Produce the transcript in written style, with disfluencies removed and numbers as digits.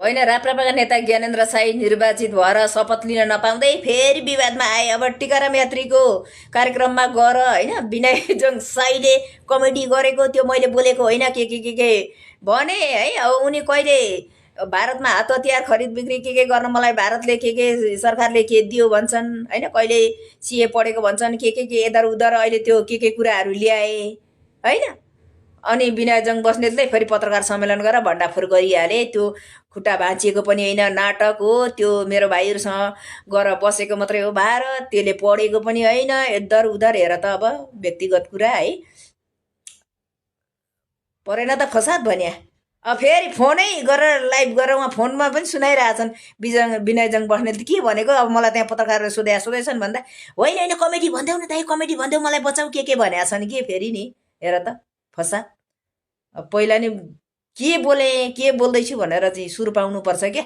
होइन, राप्रपाका नेता ज्ञानेन्द्र साई निर्वाचित भएर शपथ लिन नपाउँदै फेरि विवादमा आए। अब टिकाराम यात्रीको कार्यक्रममा गएर होइन विनय जङ साईले कमेडी गरेको त्यो मैले बोलेको होइन, के भने है। अब उनी कहिले भारतमा हात हतियार खरिद बिक्री के गर्न मलाई भारतले के सरकारले के दियो भन्छन् होइन, कहिले सिए पढेको भन्छन्, के यदर उदर अहिले त्यो के कुराहरू ल्याए होइन। अनि विनयजङ बस्नेतले फेरि पत्रकार सम्मेलन गरेर भण्डाफोर गरिहाले। त्यो खुट्टा भाँचिएको पनि होइन, नाटक हो त्यो। मेरो भाइहरूसँग गएर बसेको मात्रै हो भारत, त्यसले पढेको पनि होइन। इधर उधर हेर त, अब व्यक्तिगत कुरा है, परेन त फसाद भन्या। अब फेरि फोनै गरेर लाइभ गरेर उहाँ फोनमा पनि सुनाइरहेछन्। विनयजङ बस्नेत के भनेको, अब मलाई त्यहाँ पत्रकारले सोधेछन् भन्दा होइन कमेडी भनिदेऊ न दाइ, कमेडी भनिदेऊ, मलाई बचाऊ, के भनेका छन् कि फेरि नि। हेर त फसाद। अब पहिला नि के बोले के बोल्दैछु भनेर चाहिँ सुर पाउनुपर्छ क्या।